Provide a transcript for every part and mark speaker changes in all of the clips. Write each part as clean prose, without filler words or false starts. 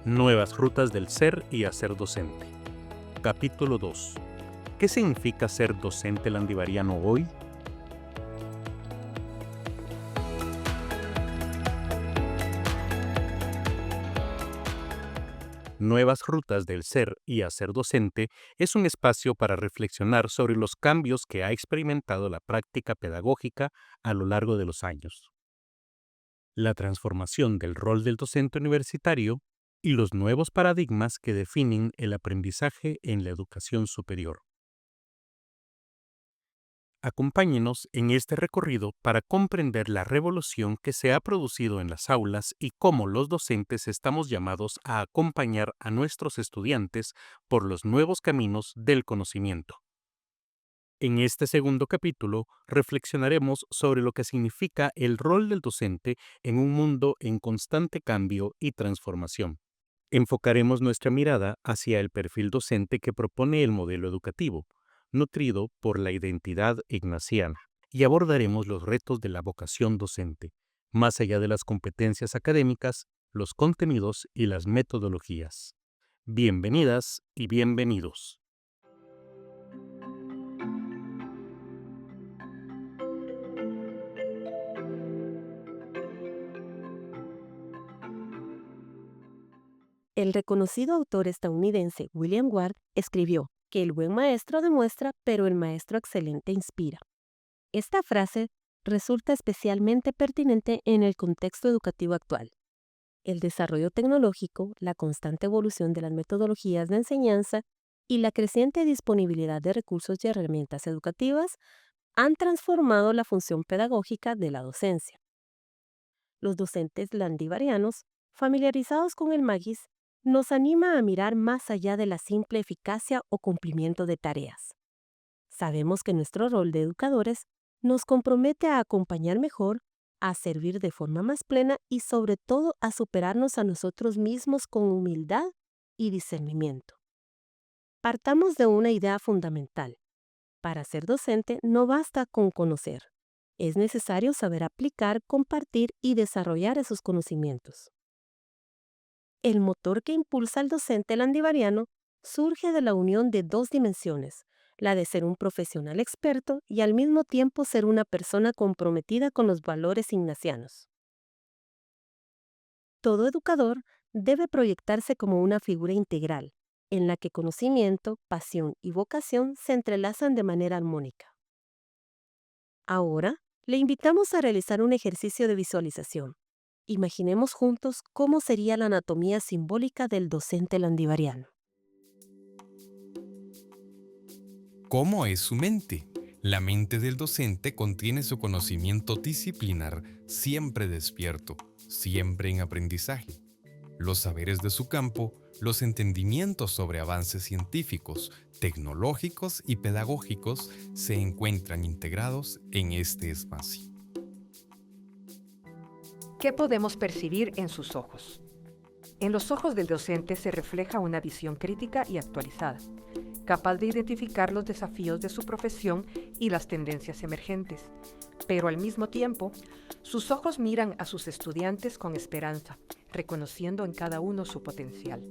Speaker 1: Nuevas rutas del ser y hacer docente. Capítulo 2. ¿Qué significa ser docente landivariano hoy? Nuevas rutas del ser y hacer docente es un espacio para reflexionar sobre los cambios que ha experimentado la práctica pedagógica a lo largo de los años. La transformación del rol del docente universitario y los nuevos paradigmas que definen el aprendizaje en la educación superior. Acompáñenos en este recorrido para comprender la revolución que se ha producido en las aulas y cómo los docentes estamos llamados a acompañar a nuestros estudiantes por los nuevos caminos del conocimiento. En este segundo capítulo reflexionaremos sobre lo que significa el rol del docente en un mundo en constante cambio y transformación. Enfocaremos nuestra mirada hacia el perfil docente que propone el modelo educativo, nutrido por la identidad ignaciana, y abordaremos los retos de la vocación docente, más allá de las competencias académicas, los contenidos y las metodologías. Bienvenidas y bienvenidos.
Speaker 2: El reconocido autor estadounidense William Ward escribió que el buen maestro demuestra, pero el maestro excelente inspira. Esta frase resulta especialmente pertinente en el contexto educativo actual. El desarrollo tecnológico, la constante evolución de las metodologías de enseñanza y la creciente disponibilidad de recursos y herramientas educativas han transformado la función pedagógica de la docencia. Los docentes landivarianos, familiarizados con el MAGIS, nos anima a mirar más allá de la simple eficacia o cumplimiento de tareas. Sabemos que nuestro rol de educadores nos compromete a acompañar mejor, a servir de forma más plena y sobre todo a superarnos a nosotros mismos con humildad y discernimiento. Partamos de una idea fundamental. Para ser docente no basta con conocer. Es necesario saber aplicar, compartir y desarrollar esos conocimientos. El motor que impulsa al docente landivariano surge de la unión de dos dimensiones, la de ser un profesional experto y al mismo tiempo ser una persona comprometida con los valores ignacianos. Todo educador debe proyectarse como una figura integral, en la que conocimiento, pasión y vocación se entrelazan de manera armónica. Ahora, le invitamos a realizar un ejercicio de visualización. Imaginemos juntos cómo sería la anatomía simbólica del docente landivariano.
Speaker 3: ¿Cómo es su mente? La mente del docente contiene su conocimiento disciplinar siempre despierto, siempre en aprendizaje. Los saberes de su campo, los entendimientos sobre avances científicos, tecnológicos y pedagógicos se encuentran integrados en este espacio.
Speaker 4: ¿Qué podemos percibir en sus ojos? En los ojos del docente se refleja una visión crítica y actualizada, capaz de identificar los desafíos de su profesión y las tendencias emergentes, pero al mismo tiempo, sus ojos miran a sus estudiantes con esperanza, reconociendo en cada uno su potencial.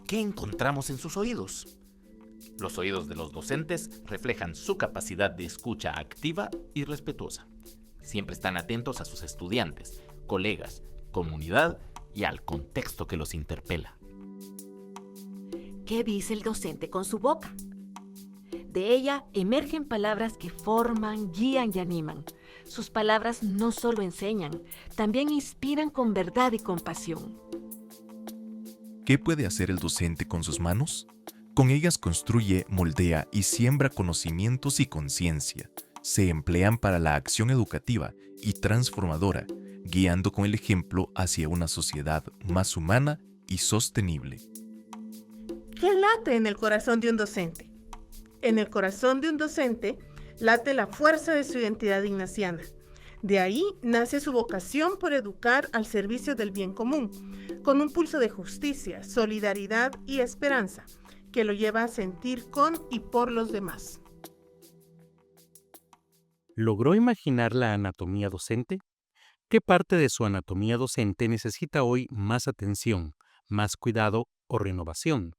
Speaker 5: ¿Qué encontramos en sus oídos? Los oídos de los docentes reflejan su capacidad de escucha activa y respetuosa. Siempre están atentos a sus estudiantes, colegas, comunidad y al contexto que los interpela.
Speaker 6: ¿Qué dice el docente con su boca? De ella emergen palabras que forman, guían y animan. Sus palabras no solo enseñan, también inspiran con verdad y compasión.
Speaker 7: ¿Qué puede hacer el docente con sus manos? Con ellas construye, moldea y siembra conocimientos y conciencia. Se emplean para la acción educativa y transformadora, guiando con el ejemplo hacia una sociedad más humana y sostenible.
Speaker 8: ¿Qué late en el corazón de un docente? En el corazón de un docente late la fuerza de su identidad ignaciana. De ahí nace su vocación por educar al servicio del bien común, con un pulso de justicia, solidaridad y esperanza, que lo lleva a sentir con y por los demás.
Speaker 1: ¿Logró imaginar la anatomía docente? ¿Qué parte de su anatomía docente necesita hoy más atención, más cuidado o renovación?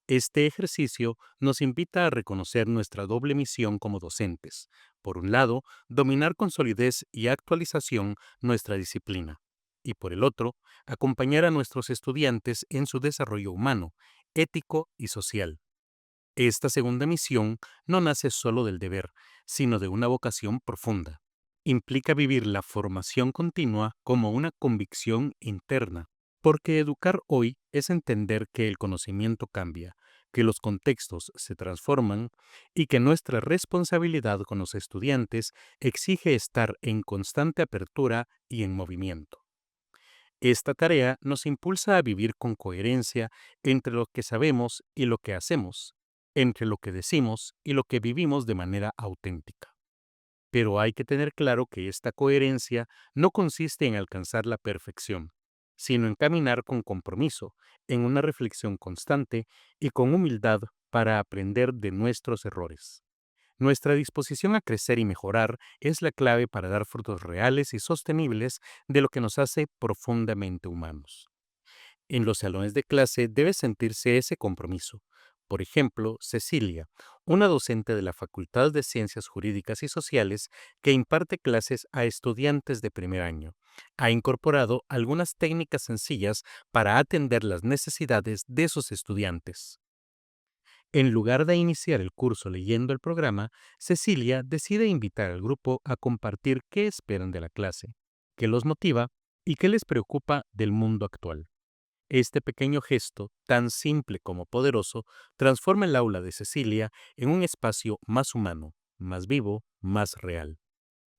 Speaker 1: Este ejercicio nos invita a reconocer nuestra doble misión como docentes. Por un lado, dominar con solidez y actualización nuestra disciplina. Y por el otro, acompañar a nuestros estudiantes en su desarrollo humano, ético y social. Esta segunda misión no nace solo del deber, sino de una vocación profunda. Implica vivir la formación continua como una convicción interna, porque educar hoy es entender que el conocimiento cambia, que los contextos se transforman y que nuestra responsabilidad con los estudiantes exige estar en constante apertura y en movimiento. Esta tarea nos impulsa a vivir con coherencia entre lo que sabemos y lo que hacemos, entre lo que decimos y lo que vivimos de manera auténtica. Pero hay que tener claro que esta coherencia no consiste en alcanzar la perfección, sino en caminar con compromiso, en una reflexión constante y con humildad para aprender de nuestros errores. Nuestra disposición a crecer y mejorar es la clave para dar frutos reales y sostenibles de lo que nos hace profundamente humanos. En los salones de clase debe sentirse ese compromiso. Por ejemplo, Cecilia, una docente de la Facultad de Ciencias Jurídicas y Sociales que imparte clases a estudiantes de primer año, ha incorporado algunas técnicas sencillas para atender las necesidades de sus estudiantes. En lugar de iniciar el curso leyendo el programa, Cecilia decide invitar al grupo a compartir qué esperan de la clase, qué los motiva y qué les preocupa del mundo actual. Este pequeño gesto, tan simple como poderoso, transforma el aula de Cecilia en un espacio más humano, más vivo, más real.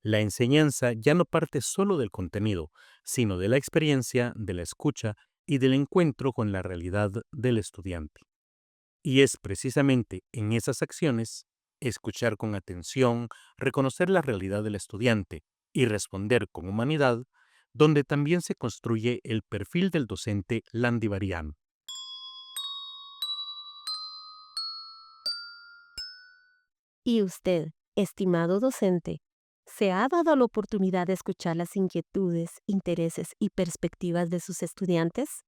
Speaker 1: La enseñanza ya no parte solo del contenido, sino de la experiencia, de la escucha y del encuentro con la realidad del estudiante. Y es precisamente en esas acciones, escuchar con atención, reconocer la realidad del estudiante y responder con humanidad, donde también se construye el perfil del docente landivariano.
Speaker 2: ¿Y usted, estimado docente, se ha dado la oportunidad de escuchar las inquietudes, intereses y perspectivas de sus estudiantes?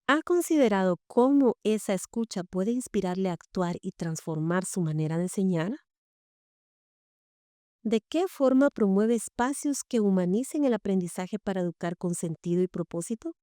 Speaker 2: ¿Ha considerado cómo esa escucha puede inspirarle a actuar y transformar su manera de enseñar? ¿De qué forma promueve espacios que humanicen el aprendizaje para educar con sentido y propósito?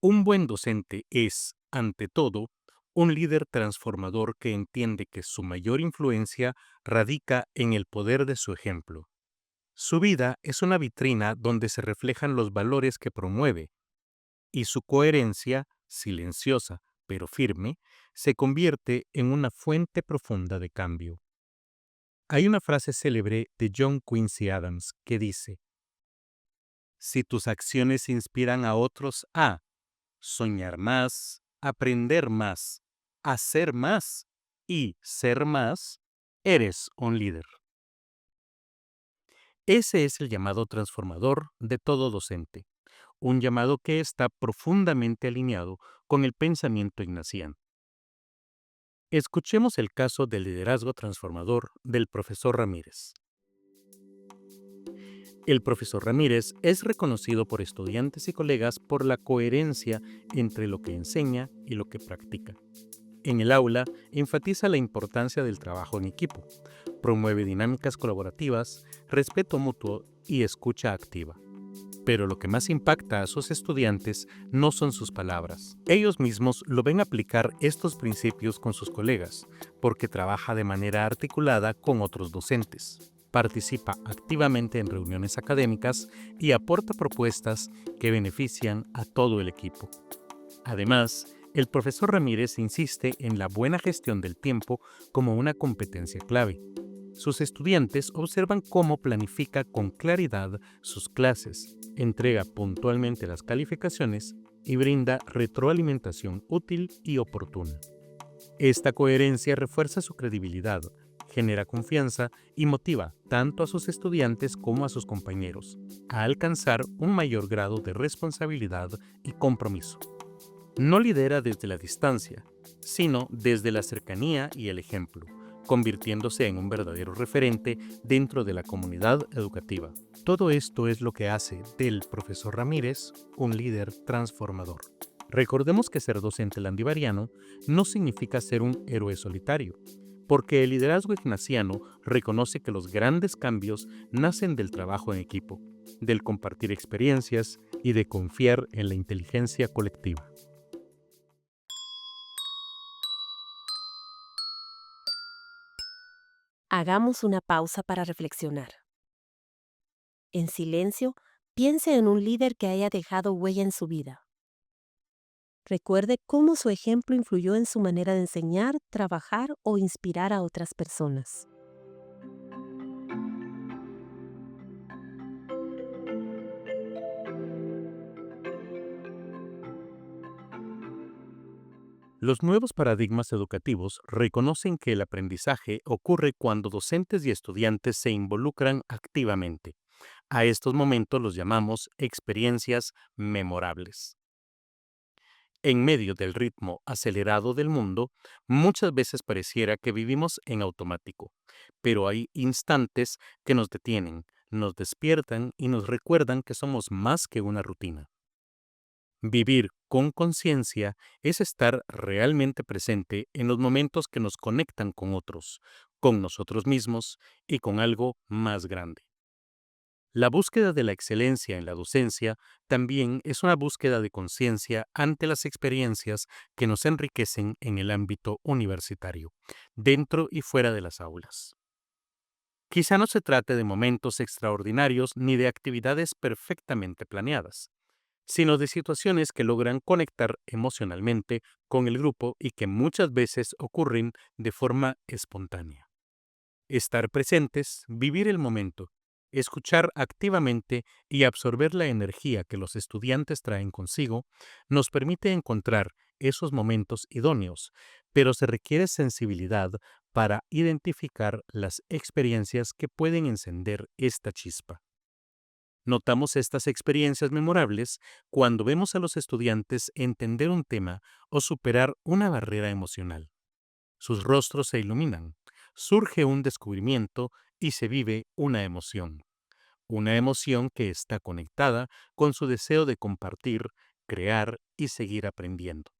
Speaker 1: Un buen docente es, ante todo, un líder transformador que entiende que su mayor influencia radica en el poder de su ejemplo. Su vida es una vitrina donde se reflejan los valores que promueve, y su coherencia, silenciosa pero firme, se convierte en una fuente profunda de cambio. Hay una frase célebre de John Quincy Adams que dice: si tus acciones inspiran a otros a soñar más, aprender más, hacer más y ser más, eres un líder. Ese es el llamado transformador de todo docente, un llamado que está profundamente alineado con el pensamiento ignaciano. Escuchemos el caso del liderazgo transformador del profesor Ramírez. El profesor Ramírez es reconocido por estudiantes y colegas por la coherencia entre lo que enseña y lo que practica. En el aula, enfatiza la importancia del trabajo en equipo, promueve dinámicas colaborativas, respeto mutuo y escucha activa. Pero lo que más impacta a sus estudiantes no son sus palabras. Ellos mismos lo ven aplicar estos principios con sus colegas, porque trabaja de manera articulada con otros docentes. Participa activamente en reuniones académicas y aporta propuestas que benefician a todo el equipo. Además, el profesor Ramírez insiste en la buena gestión del tiempo como una competencia clave. Sus estudiantes observan cómo planifica con claridad sus clases, entrega puntualmente las calificaciones y brinda retroalimentación útil y oportuna. Esta coherencia refuerza su credibilidad, genera confianza y motiva tanto a sus estudiantes como a sus compañeros a alcanzar un mayor grado de responsabilidad y compromiso. No lidera desde la distancia, sino desde la cercanía y el ejemplo, convirtiéndose en un verdadero referente dentro de la comunidad educativa. Todo esto es lo que hace del profesor Ramírez un líder transformador. Recordemos que ser docente landivariano no significa ser un héroe solitario, porque el liderazgo ignaciano reconoce que los grandes cambios nacen del trabajo en equipo, del compartir experiencias y de confiar en la inteligencia colectiva.
Speaker 2: Hagamos una pausa para reflexionar. En silencio, piense en un líder que haya dejado huella en su vida. Recuerde cómo su ejemplo influyó en su manera de enseñar, trabajar o inspirar a otras personas.
Speaker 1: Los nuevos paradigmas educativos reconocen que el aprendizaje ocurre cuando docentes y estudiantes se involucran activamente. A estos momentos los llamamos experiencias memorables. En medio del ritmo acelerado del mundo, muchas veces pareciera que vivimos en automático, pero hay instantes que nos detienen, nos despiertan y nos recuerdan que somos más que una rutina. Vivir con conciencia es estar realmente presente en los momentos que nos conectan con otros, con nosotros mismos y con algo más grande. La búsqueda de la excelencia en la docencia también es una búsqueda de conciencia ante las experiencias que nos enriquecen en el ámbito universitario, dentro y fuera de las aulas. Quizá no se trate de momentos extraordinarios ni de actividades perfectamente planeadas, sino de situaciones que logran conectar emocionalmente con el grupo y que muchas veces ocurren de forma espontánea. Estar presentes, vivir el momento, escuchar activamente y absorber la energía que los estudiantes traen consigo, nos permite encontrar esos momentos idóneos, pero se requiere sensibilidad para identificar las experiencias que pueden encender esta chispa. Notamos estas experiencias memorables cuando vemos a los estudiantes entender un tema o superar una barrera emocional. Sus rostros se iluminan, surge un descubrimiento y se vive una emoción. Una emoción que está conectada con su deseo de compartir, crear y seguir aprendiendo.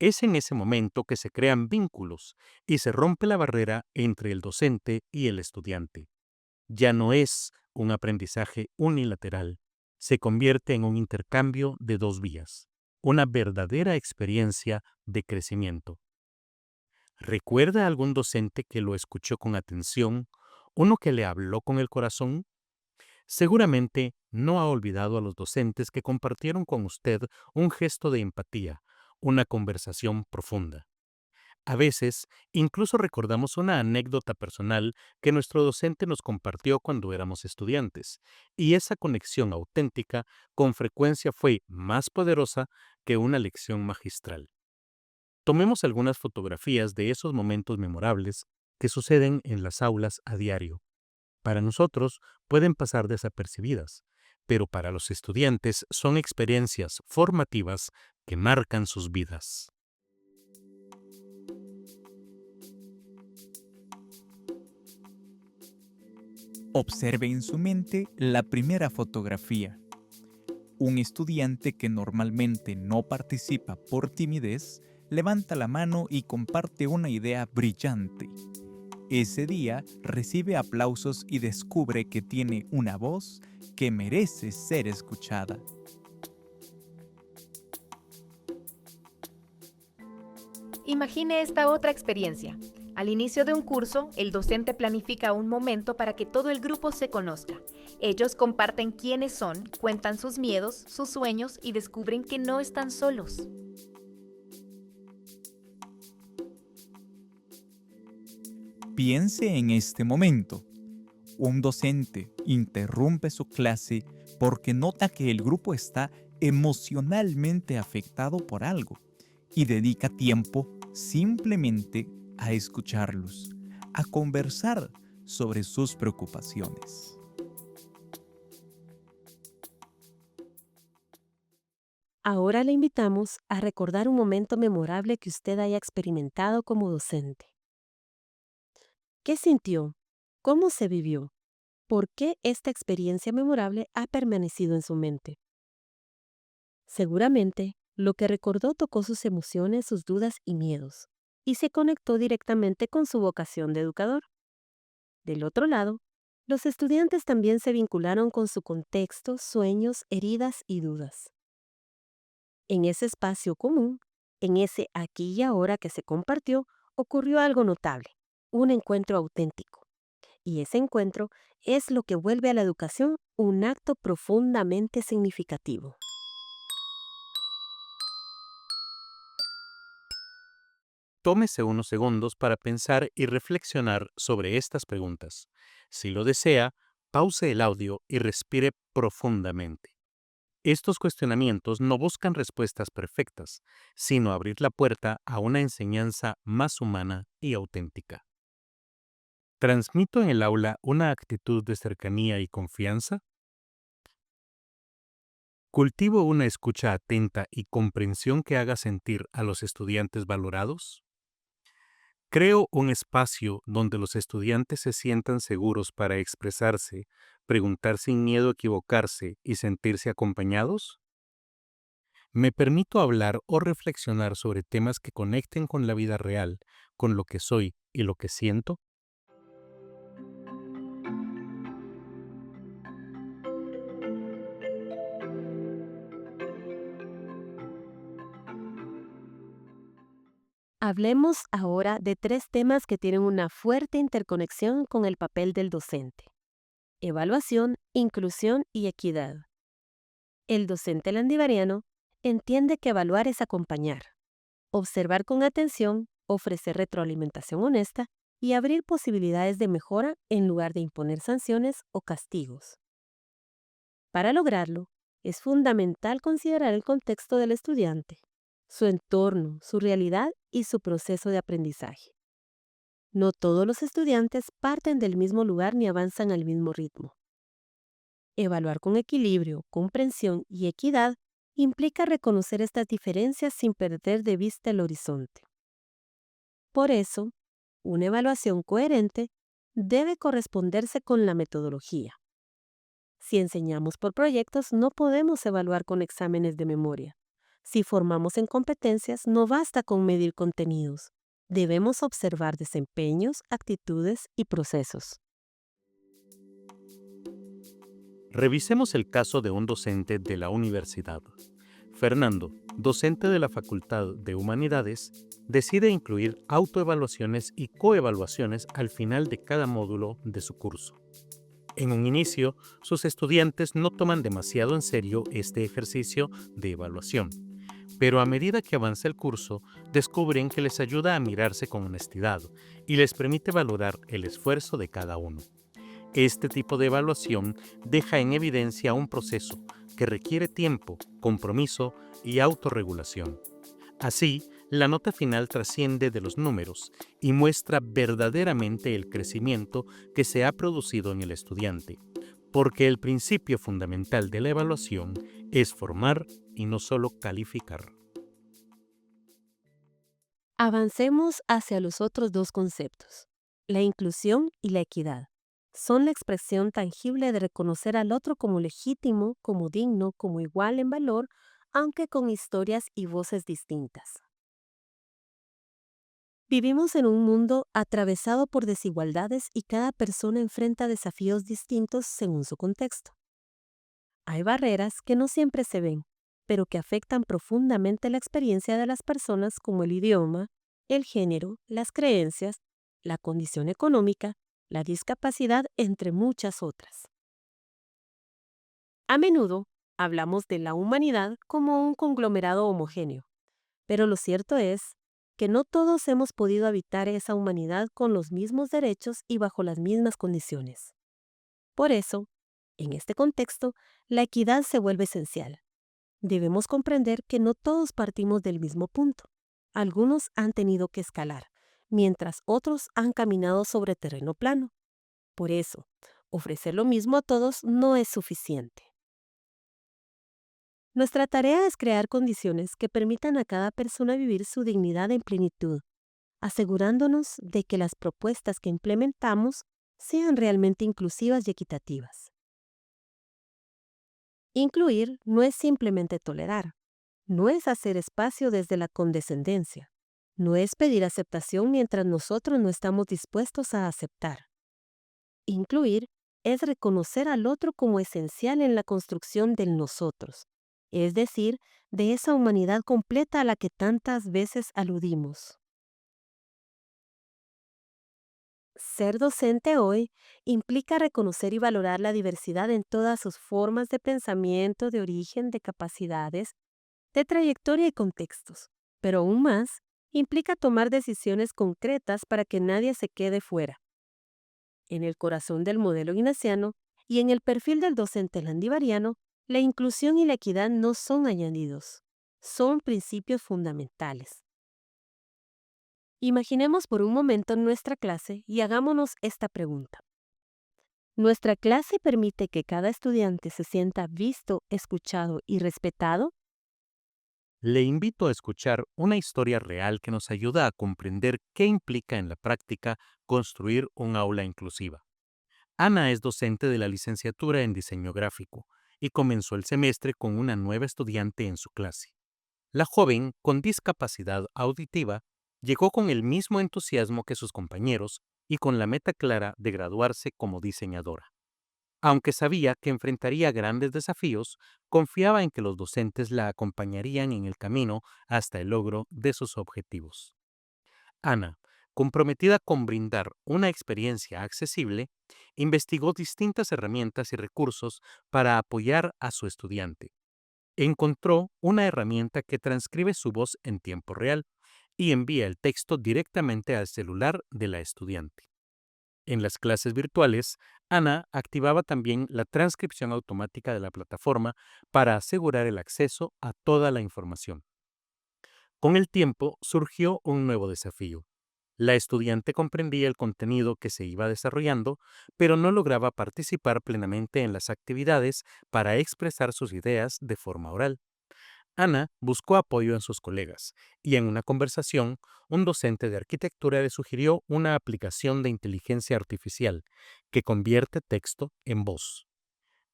Speaker 1: Es en ese momento que se crean vínculos y se rompe la barrera entre el docente y el estudiante. Ya no es un aprendizaje unilateral, se convierte en un intercambio de dos vías, una verdadera experiencia de crecimiento. ¿Recuerda a algún docente que lo escuchó con atención, uno que le habló con el corazón? Seguramente no ha olvidado a los docentes que compartieron con usted un gesto de empatía, una conversación profunda. A veces, incluso recordamos una anécdota personal que nuestro docente nos compartió cuando éramos estudiantes, y esa conexión auténtica con frecuencia fue más poderosa que una lección magistral. Tomemos algunas fotografías de esos momentos memorables que suceden en las aulas a diario. Para nosotros pueden pasar desapercibidas, pero para los estudiantes son experiencias formativas que marcan sus vidas.
Speaker 9: Observe en su mente la primera fotografía. Un estudiante que normalmente no participa por timidez levanta la mano y comparte una idea brillante. Ese día recibe aplausos y descubre que tiene una voz que merece ser escuchada.
Speaker 6: Imagine esta otra experiencia. Al inicio de un curso, el docente planifica un momento para que todo el grupo se conozca. Ellos comparten quiénes son, cuentan sus miedos, sus sueños y descubren que no están solos.
Speaker 9: Piense en este momento. Un docente interrumpe su clase porque nota que el grupo está emocionalmente afectado por algo y dedica tiempo simplemente a escucharlos, a conversar sobre sus preocupaciones.
Speaker 2: Ahora le invitamos a recordar un momento memorable que usted haya experimentado como docente. ¿Qué sintió? ¿Cómo se vivió? ¿Por qué esta experiencia memorable ha permanecido en su mente? Seguramente, lo que recordó tocó sus emociones, sus dudas y miedos, y se conectó directamente con su vocación de educador. Del otro lado, los estudiantes también se vincularon con su contexto, sueños, heridas y dudas. En ese espacio común, en ese aquí y ahora que se compartió, ocurrió algo notable, un encuentro auténtico. Y ese encuentro es lo que vuelve a la educación un acto profundamente significativo.
Speaker 1: Tómese unos segundos para pensar y reflexionar sobre estas preguntas. Si lo desea, pause el audio y respire profundamente. Estos cuestionamientos no buscan respuestas perfectas, sino abrir la puerta a una enseñanza más humana y auténtica. ¿Transmito en el aula una actitud de cercanía y confianza? ¿Cultivo una escucha atenta y comprensión que haga sentir a los estudiantes valorados? ¿Creo un espacio donde los estudiantes se sientan seguros para expresarse, preguntar sin miedo a equivocarse y sentirse acompañados? ¿Me permito hablar o reflexionar sobre temas que conecten con la vida real, con lo que soy y lo que siento?
Speaker 2: Hablemos ahora de 3 temas que tienen una fuerte interconexión con el papel del docente: evaluación, inclusión y equidad. El docente landivariano entiende que evaluar es acompañar, observar con atención, ofrecer retroalimentación honesta y abrir posibilidades de mejora en lugar de imponer sanciones o castigos. Para lograrlo, es fundamental considerar el contexto del estudiante, su entorno, su realidad y su proceso de aprendizaje. No todos los estudiantes parten del mismo lugar ni avanzan al mismo ritmo. Evaluar con equilibrio, comprensión y equidad implica reconocer estas diferencias sin perder de vista el horizonte. Por eso, una evaluación coherente debe corresponderse con la metodología. Si enseñamos por proyectos, no podemos evaluar con exámenes de memoria. Si formamos en competencias, no basta con medir contenidos. Debemos observar desempeños, actitudes y procesos.
Speaker 1: Revisemos el caso de un docente de la universidad. Fernando, docente de la Facultad de Humanidades, decide incluir autoevaluaciones y coevaluaciones al final de cada módulo de su curso. En un inicio, sus estudiantes no toman demasiado en serio este ejercicio de evaluación, pero a medida que avanza el curso, descubren que les ayuda a mirarse con honestidad y les permite valorar el esfuerzo de cada uno. Este tipo de evaluación deja en evidencia un proceso que requiere tiempo, compromiso y autorregulación. Así, la nota final trasciende de los números y muestra verdaderamente el crecimiento que se ha producido en el estudiante, porque el principio fundamental de la evaluación es formar y no solo calificar.
Speaker 2: Avancemos hacia los otros 2 conceptos, la inclusión y la equidad. Son la expresión tangible de reconocer al otro como legítimo, como digno, como igual en valor, aunque con historias y voces distintas. Vivimos en un mundo atravesado por desigualdades y cada persona enfrenta desafíos distintos según su contexto. Hay barreras que no siempre se ven, pero que afectan profundamente la experiencia de las personas, como el idioma, el género, las creencias, la condición económica, la discapacidad, entre muchas otras. A menudo hablamos de la humanidad como un conglomerado homogéneo, pero lo cierto es que no todos hemos podido habitar esa humanidad con los mismos derechos y bajo las mismas condiciones. Por eso, en este contexto, la equidad se vuelve esencial. Debemos comprender que no todos partimos del mismo punto. Algunos han tenido que escalar, mientras otros han caminado sobre terreno plano. Por eso, ofrecer lo mismo a todos no es suficiente. Nuestra tarea es crear condiciones que permitan a cada persona vivir su dignidad en plenitud, asegurándonos de que las propuestas que implementamos sean realmente inclusivas y equitativas. Incluir no es simplemente tolerar, no es hacer espacio desde la condescendencia, no es pedir aceptación mientras nosotros no estamos dispuestos a aceptar. Incluir es reconocer al otro como esencial en la construcción del nosotros, es decir, de esa humanidad completa a la que tantas veces aludimos. Ser docente hoy implica reconocer y valorar la diversidad en todas sus formas de pensamiento, de origen, de capacidades, de trayectoria y contextos. Pero aún más, implica tomar decisiones concretas para que nadie se quede fuera. En el corazón del modelo ignaciano y en el perfil del docente landivariano, la inclusión y la equidad no son añadidos, son principios fundamentales. Imaginemos por un momento nuestra clase y hagámonos esta pregunta. ¿Nuestra clase permite que cada estudiante se sienta visto, escuchado y respetado?
Speaker 1: Le invito a escuchar una historia real que nos ayuda a comprender qué implica en la práctica construir un aula inclusiva. Ana es docente de la licenciatura en diseño gráfico y comenzó el semestre con una nueva estudiante en su clase. La joven, con discapacidad auditiva, llegó con el mismo entusiasmo que sus compañeros y con la meta clara de graduarse como diseñadora. Aunque sabía que enfrentaría grandes desafíos, confiaba en que los docentes la acompañarían en el camino hasta el logro de sus objetivos. Ana, comprometida con brindar una experiencia accesible, investigó distintas herramientas y recursos para apoyar a su estudiante. Encontró una herramienta que transcribe su voz en tiempo real y envía el texto directamente al celular de la estudiante. En las clases virtuales, Ana activaba también la transcripción automática de la plataforma para asegurar el acceso a toda la información. Con el tiempo surgió un nuevo desafío. La estudiante comprendía el contenido que se iba desarrollando, pero no lograba participar plenamente en las actividades para expresar sus ideas de forma oral. Ana buscó apoyo en sus colegas y en una conversación, un docente de arquitectura le sugirió una aplicación de inteligencia artificial que convierte texto en voz.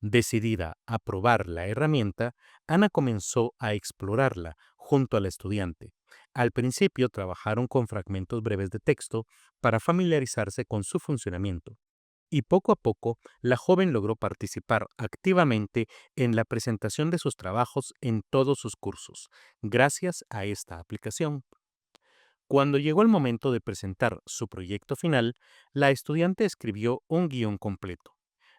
Speaker 1: Decidida a probar la herramienta, Ana comenzó a explorarla junto al estudiante. Al principio trabajaron con fragmentos breves de texto para familiarizarse con su funcionamiento. Y poco a poco, la joven logró participar activamente en la presentación de sus trabajos en todos sus cursos, gracias a esta aplicación. Cuando llegó el momento de presentar su proyecto final, la estudiante escribió un guión completo.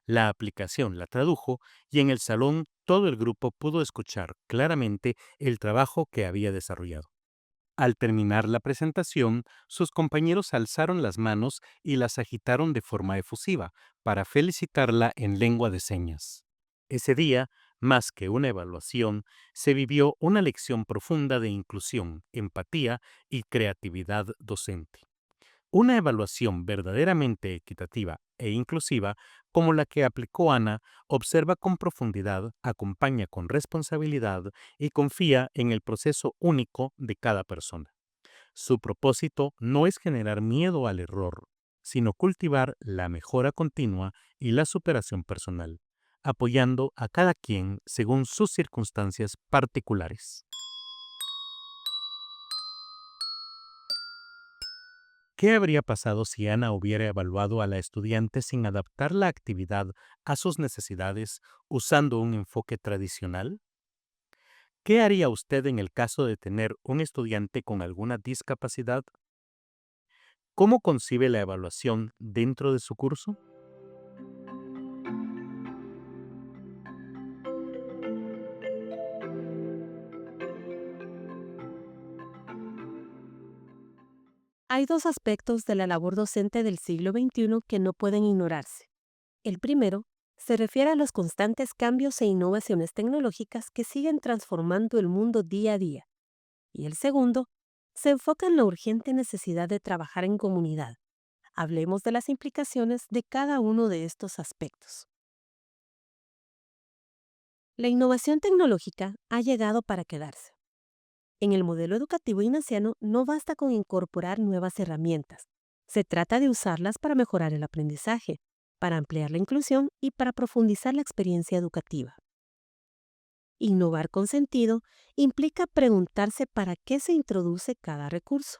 Speaker 1: La aplicación la tradujo y en el salón todo el grupo pudo escuchar claramente el trabajo que había desarrollado. Al terminar la presentación, sus compañeros alzaron las manos y las agitaron de forma efusiva para felicitarla en lengua de señas. Ese día, más que una evaluación, se vivió una lección profunda de inclusión, empatía y creatividad docente. Una evaluación verdaderamente equitativa e inclusiva, como la que aplicó Ana, observa con profundidad, acompaña con responsabilidad y confía en el proceso único de cada persona. Su propósito no es generar miedo al error, sino cultivar la mejora continua y la superación personal, apoyando a cada quien según sus circunstancias particulares. ¿Qué habría pasado si Ana hubiera evaluado a la estudiante sin adaptar la actividad a sus necesidades usando un enfoque tradicional? ¿Qué haría usted en el caso de tener un estudiante con alguna discapacidad? ¿Cómo concibe la evaluación dentro de su curso?
Speaker 2: Hay dos aspectos de la labor docente del siglo XXI que no pueden ignorarse. El primero se refiere a los constantes cambios e innovaciones tecnológicas que siguen transformando el mundo día a día. Y el segundo se enfoca en la urgente necesidad de trabajar en comunidad. Hablemos de las implicaciones de cada uno de estos aspectos. La innovación tecnológica ha llegado para quedarse. En el modelo educativo ignaciano no basta con incorporar nuevas herramientas. Se trata de usarlas para mejorar el aprendizaje, para ampliar la inclusión y para profundizar la experiencia educativa. Innovar con sentido implica preguntarse para qué se introduce cada recurso.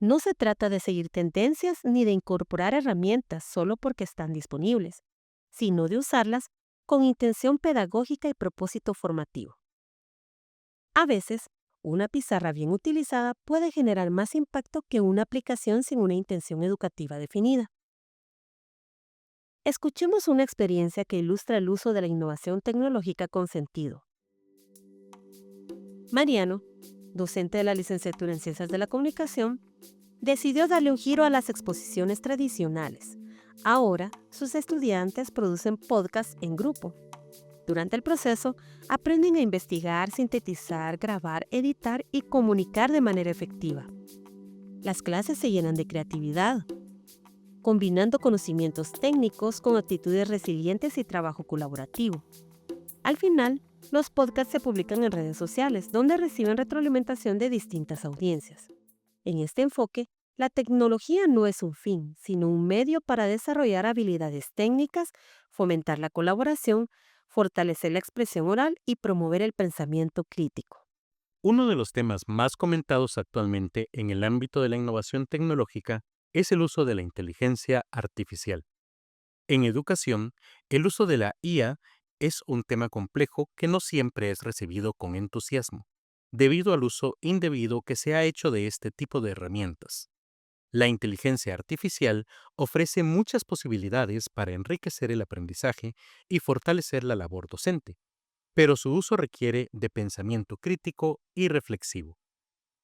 Speaker 2: No se trata de seguir tendencias ni de incorporar herramientas solo porque están disponibles, sino de usarlas con intención pedagógica y propósito formativo. A veces, una pizarra bien utilizada puede generar más impacto que una aplicación sin una intención educativa definida. Escuchemos una experiencia que ilustra el uso de la innovación tecnológica con sentido. Mariano, docente de la licenciatura en Ciencias de la Comunicación, decidió darle un giro a las exposiciones tradicionales. Ahora, sus estudiantes producen podcasts en grupo. Durante el proceso, aprenden a investigar, sintetizar, grabar, editar y comunicar de manera efectiva. Las clases se llenan de creatividad, combinando conocimientos técnicos con actitudes resilientes y trabajo colaborativo. Al final, los podcasts se publican en redes sociales, donde reciben retroalimentación de distintas audiencias. En este enfoque, la tecnología no es un fin, sino un medio para desarrollar habilidades técnicas, fomentar la colaboración, fortalecer la expresión oral y promover el pensamiento crítico.
Speaker 1: Uno de los temas más comentados actualmente en el ámbito de la innovación tecnológica es el uso de la inteligencia artificial. En educación, el uso de la IA es un tema complejo que no siempre es recibido con entusiasmo, debido al uso indebido que se ha hecho de este tipo de herramientas. La inteligencia artificial ofrece muchas posibilidades para enriquecer el aprendizaje y fortalecer la labor docente, pero su uso requiere de pensamiento crítico y reflexivo.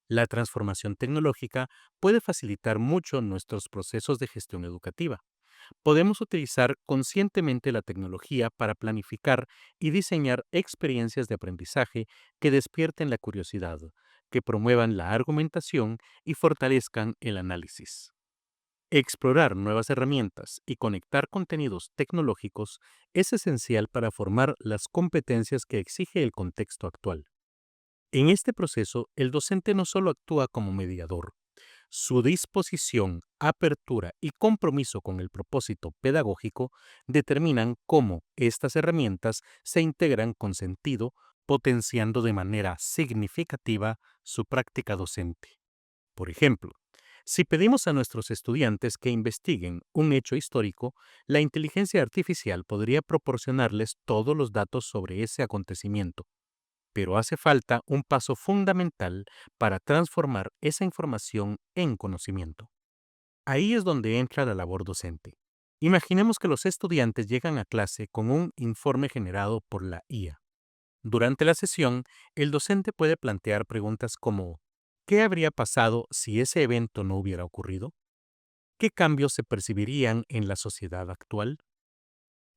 Speaker 1: La transformación tecnológica puede facilitar mucho nuestros procesos de gestión educativa. Podemos utilizar conscientemente la tecnología para planificar y diseñar experiencias de aprendizaje que despierten la curiosidad, que promuevan la argumentación y fortalezcan el análisis. Explorar nuevas herramientas y conectar contenidos tecnológicos es esencial para formar las competencias que exige el contexto actual. En este proceso, el docente no solo actúa como mediador. Su disposición, apertura y compromiso con el propósito pedagógico determinan cómo estas herramientas se integran con sentido, potenciando de manera significativa su práctica docente. Por ejemplo, si pedimos a nuestros estudiantes que investiguen un hecho histórico, la inteligencia artificial podría proporcionarles todos los datos sobre ese acontecimiento. Pero hace falta un paso fundamental para transformar esa información en conocimiento. Ahí es donde entra la labor docente. Imaginemos que los estudiantes llegan a clase con un informe generado por la IA. Durante la sesión, el docente puede plantear preguntas como: ¿qué habría pasado si ese evento no hubiera ocurrido? ¿Qué cambios se percibirían en la sociedad actual?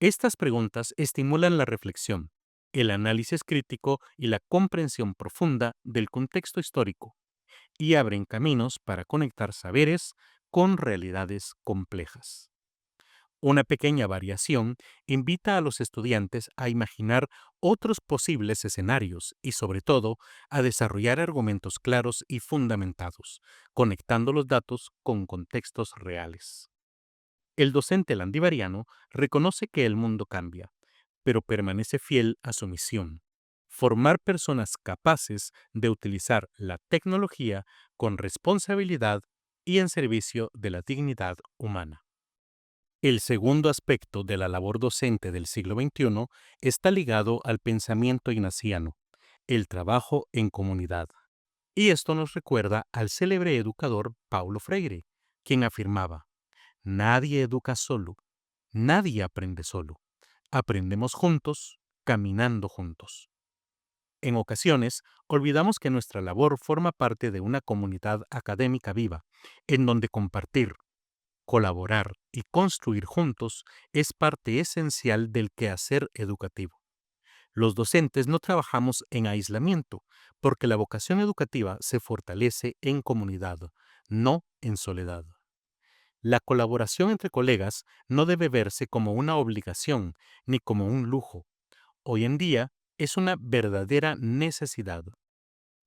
Speaker 1: Estas preguntas estimulan la reflexión, el análisis crítico y la comprensión profunda del contexto histórico, y abren caminos para conectar saberes con realidades complejas. Una pequeña variación invita a los estudiantes a imaginar otros posibles escenarios y, sobre todo, a desarrollar argumentos claros y fundamentados, conectando los datos con contextos reales. El docente landivariano reconoce que el mundo cambia, pero permanece fiel a su misión: formar personas capaces de utilizar la tecnología con responsabilidad y en servicio de la dignidad humana. El segundo aspecto de la labor docente del siglo XXI está ligado al pensamiento ignaciano, el trabajo en comunidad. Y esto nos recuerda al célebre educador Paulo Freire, quien afirmaba: nadie educa solo, nadie aprende solo. Aprendemos juntos, caminando juntos. En ocasiones, olvidamos que nuestra labor forma parte de una comunidad académica viva, en donde compartir, colaborar y construir juntos es parte esencial del quehacer educativo. Los docentes no trabajamos en aislamiento, porque la vocación educativa se fortalece en comunidad, no en soledad. La colaboración entre colegas no debe verse como una obligación ni como un lujo. Hoy en día es una verdadera necesidad.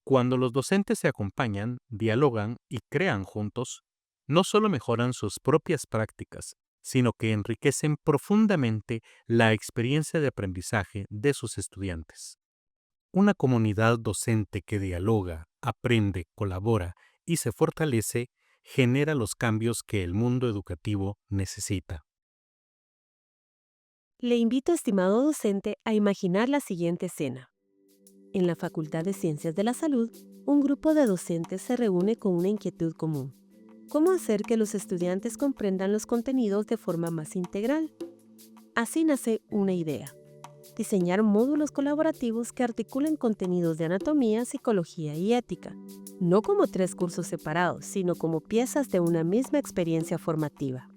Speaker 1: Cuando los docentes se acompañan, dialogan y crean juntos, no solo mejoran sus propias prácticas, sino que enriquecen profundamente la experiencia de aprendizaje de sus estudiantes. Una comunidad docente que dialoga, aprende, colabora y se fortalece genera los cambios que el mundo educativo necesita.
Speaker 2: Le invito, estimado docente, a imaginar la siguiente escena. En la Facultad de Ciencias de la Salud, un grupo de docentes se reúne con una inquietud común: ¿cómo hacer que los estudiantes comprendan los contenidos de forma más integral? Así nace una idea: diseñar módulos colaborativos que articulen contenidos de anatomía, psicología y ética, no como 3 cursos separados, sino como piezas de una misma experiencia formativa.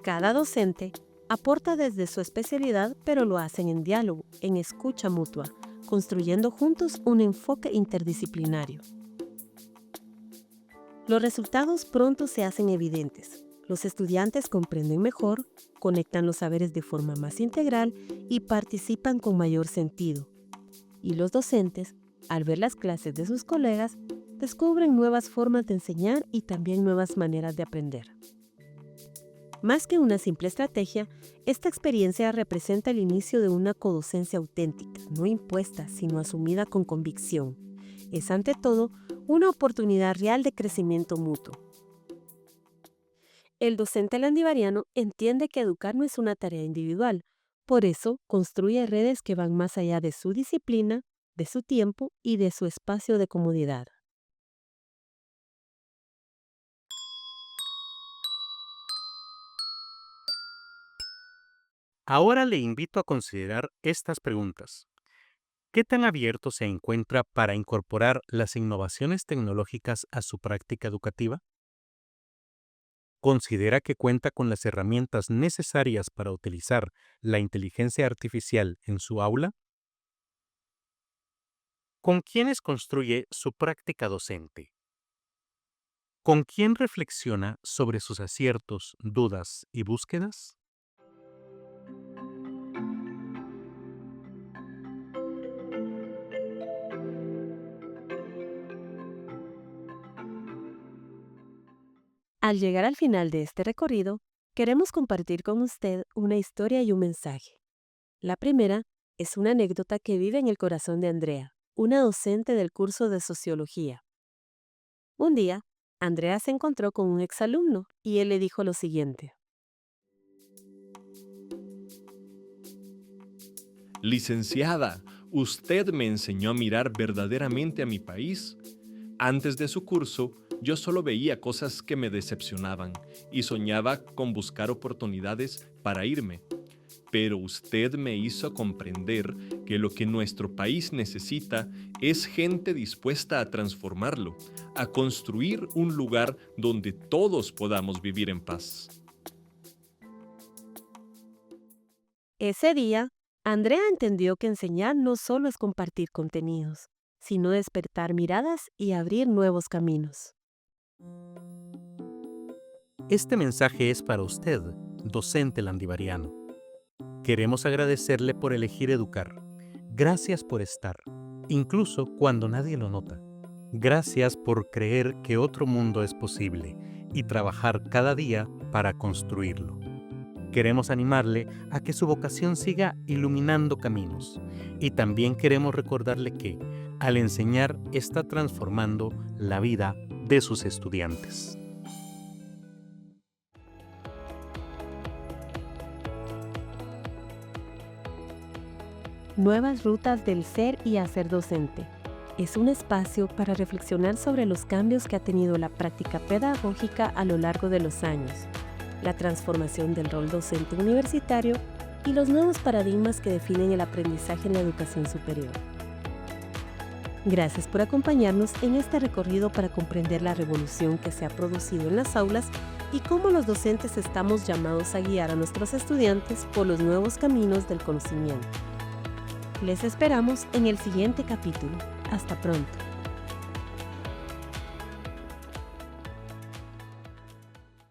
Speaker 2: Cada docente aporta desde su especialidad, pero lo hacen en diálogo, en escucha mutua, construyendo juntos un enfoque interdisciplinario. Los resultados pronto se hacen evidentes. Los estudiantes comprenden mejor, conectan los saberes de forma más integral y participan con mayor sentido. Y los docentes, al ver las clases de sus colegas, descubren nuevas formas de enseñar y también nuevas maneras de aprender. Más que una simple estrategia, esta experiencia representa el inicio de una codocencia auténtica, no impuesta, sino asumida con convicción. Es ante todo una oportunidad real de crecimiento mutuo. El docente landivariano entiende que educar no es una tarea individual, por eso construye redes que van más allá de su disciplina, de su tiempo y de su espacio de comodidad.
Speaker 1: Ahora le invito a considerar estas preguntas. ¿Qué tan abierto se encuentra para incorporar las innovaciones tecnológicas a su práctica educativa? ¿Considera que cuenta con las herramientas necesarias para utilizar la inteligencia artificial en su aula? ¿Con quiénes construye su práctica docente? ¿Con quién reflexiona sobre sus aciertos, dudas y búsquedas?
Speaker 2: Al llegar al final de este recorrido, queremos compartir con usted una historia y un mensaje. La primera es una anécdota que vive en el corazón de Andrea, una docente del curso de Sociología. Un día, Andrea se encontró con un exalumno y él le dijo lo siguiente:
Speaker 10: Licenciada, ¿usted me enseñó a mirar verdaderamente a mi país? Antes de su curso, yo solo veía cosas que me decepcionaban y soñaba con buscar oportunidades para irme. Pero usted me hizo comprender que lo que nuestro país necesita es gente dispuesta a transformarlo, a construir un lugar donde todos podamos vivir en paz.
Speaker 2: Ese día, Andrea entendió que enseñar no solo es compartir contenidos, sino despertar miradas y abrir nuevos caminos.
Speaker 1: Este mensaje es para usted, docente landivariano. Queremos agradecerle por elegir educar. Gracias por estar, incluso cuando nadie lo nota. Gracias por creer que otro mundo es posible y trabajar cada día para construirlo. Queremos animarle a que su vocación siga iluminando caminos y también queremos recordarle que, al enseñar, está transformando la vida de sus estudiantes.
Speaker 2: Nuevas rutas del ser y hacer docente. Es un espacio para reflexionar sobre los cambios que ha tenido la práctica pedagógica a lo largo de los años, la transformación del rol docente universitario y los nuevos paradigmas que definen el aprendizaje en la educación superior. Gracias por acompañarnos en este recorrido para comprender la revolución que se ha producido en las aulas y cómo los docentes estamos llamados a guiar a nuestros estudiantes por los nuevos caminos del conocimiento. Les esperamos en el siguiente capítulo. Hasta pronto.